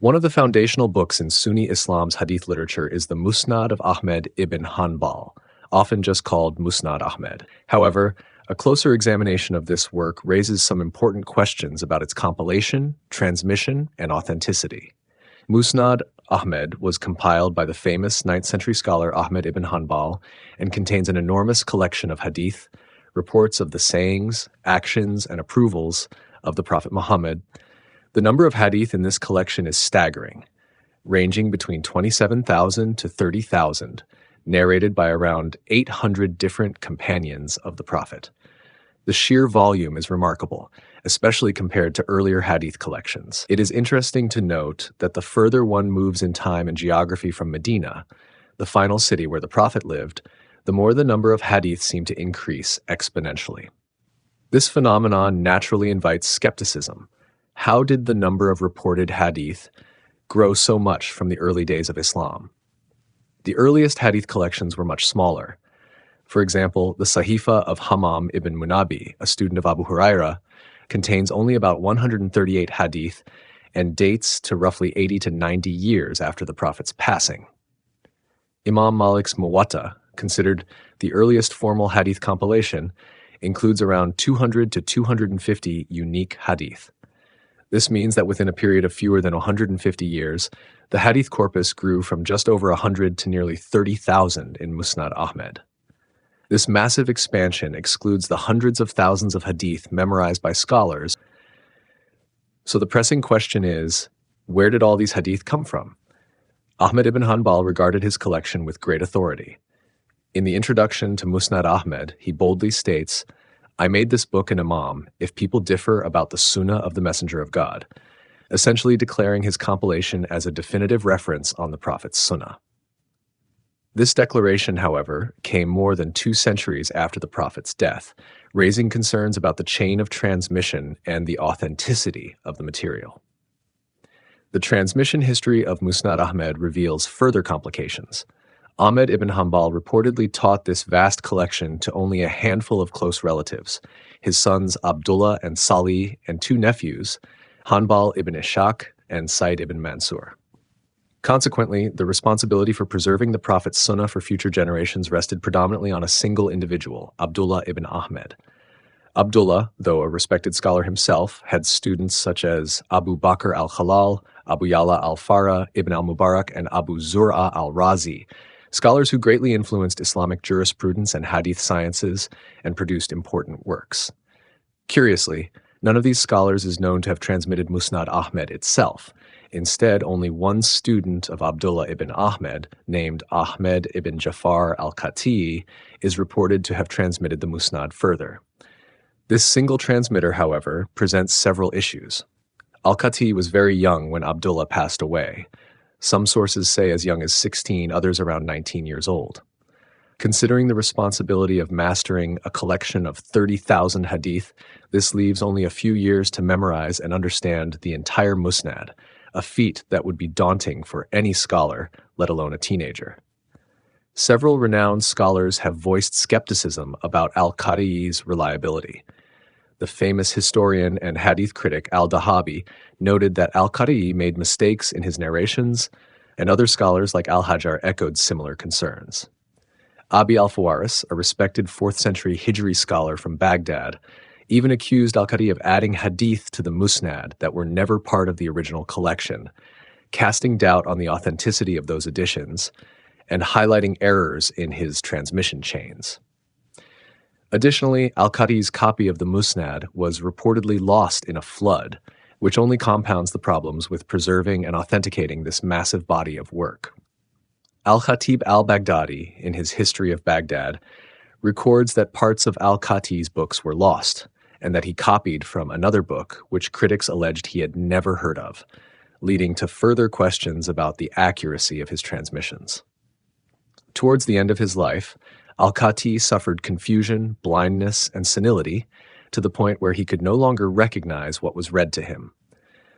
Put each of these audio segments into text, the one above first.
One of the foundational books in Sunni Islam's hadith literature is the Musnad of Ahmad ibn Hanbal, often just called Musnad Ahmad. However, a closer examination of this work raises some important questions about its compilation, transmission, and authenticity. Musnad Ahmad was compiled by the famous 9th century scholar Ahmed ibn Hanbal and contains an enormous collection of hadith, reports of the sayings, actions, and approvals of the Prophet Muhammad. The number of hadith in this collection is staggering, ranging between 27,000 to 30,000, narrated by around 800 different companions of the Prophet. The sheer volume is remarkable, especially compared to earlier hadith collections. It is interesting to note that the further one moves in time and geography from Medina, the final city where the Prophet lived, the more the number of hadith seem to increase exponentially. This phenomenon naturally invites skepticism. How did the number of reported hadith grow so much from the early days of Islam? The earliest hadith collections were much smaller. For example, the Sahifa of Hammam ibn Munabi, a student of Abu Huraira, contains only about 138 hadith and dates to roughly 80 to 90 years after the Prophet's passing. Imam Malik's Muwatta, considered the earliest formal hadith compilation, includes around 200 to 250 unique hadith. This means that within a period of fewer than 150 years, the hadith corpus grew from just over 100 to nearly 30,000 in Musnad Ahmad. This massive expansion excludes the hundreds of thousands of hadith memorized by scholars. So the pressing question is, where did all these hadith come from? Ahmed ibn Hanbal regarded his collection with great authority. In the introduction to Musnad Ahmad, he boldly states, "I made this book an imam if people differ about the sunnah of the Messenger of God," essentially declaring his compilation as a definitive reference on the Prophet's sunnah. This declaration, however, came more than 2 centuries after the Prophet's death, raising concerns about the chain of transmission and the authenticity of the material. The transmission history of Musnad Ahmad reveals further complications. Ahmed ibn Hanbal reportedly taught this vast collection to only a handful of close relatives, his sons Abdullah and Salih and 2 nephews, Hanbal ibn Ishaq and Said ibn Mansur. Consequently, the responsibility for preserving the Prophet's sunnah for future generations rested predominantly on a single individual, Abdullah ibn Ahmed. Abdullah, though a respected scholar himself, had students such as Abu Bakr al-Khalal, Abu Yala al-Farah, Ibn al-Mubarak, and Abu Zur'a al-Razi, scholars who greatly influenced Islamic jurisprudence and hadith sciences and produced important works. Curiously, none of these scholars is known to have transmitted Musnad Ahmad itself. Instead, only one student of Abdullah ibn Ahmed, named Ahmed ibn Jafar al-Khati, is reported to have transmitted the Musnad further. This single transmitter, however, presents several issues. Al-Khati was very young when Abdullah passed away. Some sources say as young as 16, others around 19 years old. Considering the responsibility of mastering a collection of 30,000 hadith, this leaves only a few years to memorize and understand the entire Musnad, a feat that would be daunting for any scholar, let alone a teenager. Several renowned scholars have voiced skepticism about al-Qari's reliability. The famous historian and hadith critic al-Dahabi noted that al-Qari made mistakes in his narrations, and other scholars like al-Hajar echoed similar concerns. Abi al-Fawaris, a respected 4th century Hijri scholar from Baghdad, even accused al-Qari of adding hadith to the Musnad that were never part of the original collection, casting doubt on the authenticity of those additions and highlighting errors in his transmission chains. Additionally, al-Qari's copy of the Musnad was reportedly lost in a flood, which only compounds the problems with preserving and authenticating this massive body of work. Al-Khatib al-Baghdadi, in his History of Baghdad, records that parts of al-Qati's books were lost, and that he copied from another book which critics alleged he had never heard of, leading to further questions about the accuracy of his transmissions. Towards the end of his life, al-Khati suffered confusion, blindness, and senility to the point where he could no longer recognize what was read to him.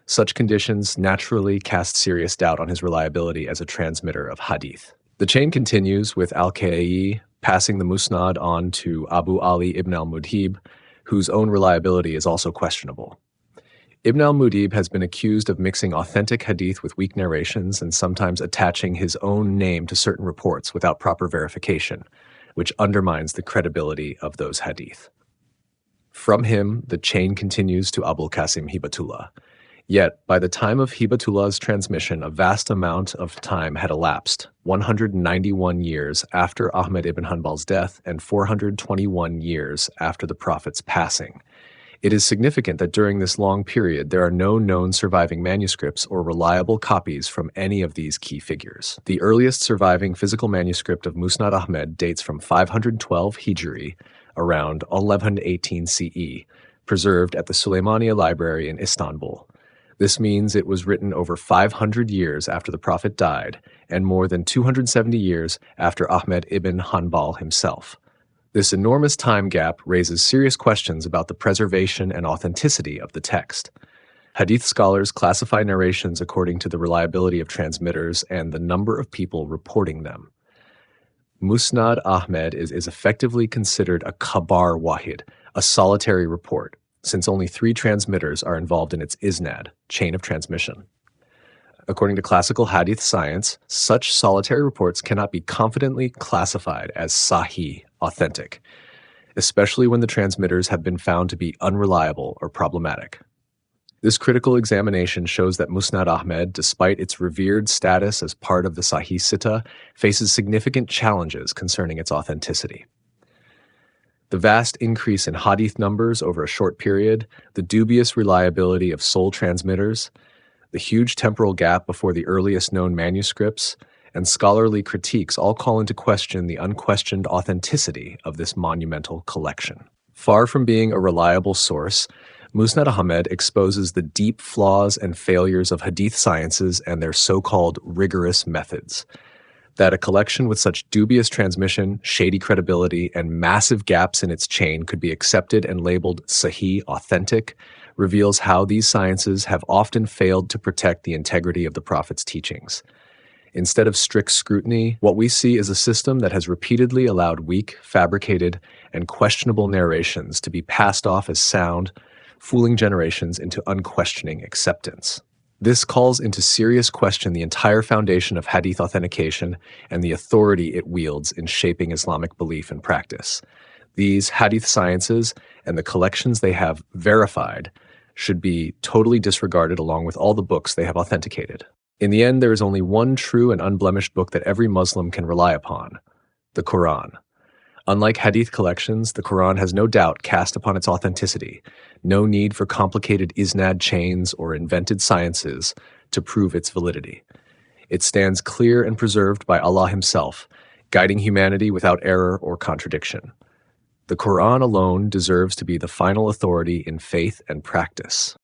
Such conditions naturally cast serious doubt on his reliability as a transmitter of hadith. The chain continues with al-Kha'i passing the Musnad on to Abu Ali ibn al-Mudhib, whose own reliability is also questionable. Ibn al-Mudib has been accused of mixing authentic hadith with weak narrations and sometimes attaching his own name to certain reports without proper verification, which undermines the credibility of those hadith. From him, the chain continues to Abul Qasim Hibatullah. Yet, by the time of Hibatullah's transmission, a vast amount of time had elapsed, 191 years after Ahmed ibn Hanbal's death and 421 years after the Prophet's passing. It is significant that during this long period, there are no known surviving manuscripts or reliable copies from any of these key figures. The earliest surviving physical manuscript of Musnad Ahmad dates from 512 Hijri, around 1118 CE, preserved at the Suleymaniye Library in Istanbul. This means it was written over 500 years after the Prophet died and more than 270 years after Ahmed ibn Hanbal himself. This enormous time gap raises serious questions about the preservation and authenticity of the text. Hadith scholars classify narrations according to the reliability of transmitters and the number of people reporting them. Musnad Ahmad is effectively considered a khabar wahid, a solitary report, since only 3 transmitters are involved in its isnad, chain of transmission. According to classical hadith science, such solitary reports cannot be confidently classified as sahih, authentic, especially when the transmitters have been found to be unreliable or problematic. This critical examination shows that Musnad Ahmad, despite its revered status as part of the Sahih Sitta, faces significant challenges concerning its authenticity. The vast increase in hadith numbers over a short period, the dubious reliability of sole transmitters, the huge temporal gap before the earliest known manuscripts, and scholarly critiques all call into question the unquestioned authenticity of this monumental collection. Far from being a reliable source, Musnad Ahmad exposes the deep flaws and failures of hadith sciences and their so-called rigorous methods. That a collection with such dubious transmission, shady credibility, and massive gaps in its chain could be accepted and labeled Sahih, authentic, reveals how these sciences have often failed to protect the integrity of the Prophet's teachings. Instead of strict scrutiny, what we see is a system that has repeatedly allowed weak, fabricated, and questionable narrations to be passed off as sound, fooling generations into unquestioning acceptance. This calls into serious question the entire foundation of hadith authentication and the authority it wields in shaping Islamic belief and practice. These hadith sciences and the collections they have verified should be totally disregarded along with all the books they have authenticated. In the end, there is only one true and unblemished book that every Muslim can rely upon: the Quran. Unlike hadith collections, the Quran has no doubt cast upon its authenticity, no need for complicated isnad chains or invented sciences to prove its validity. It stands clear and preserved by Allah Himself, guiding humanity without error or contradiction. The Quran alone deserves to be the final authority in faith and practice.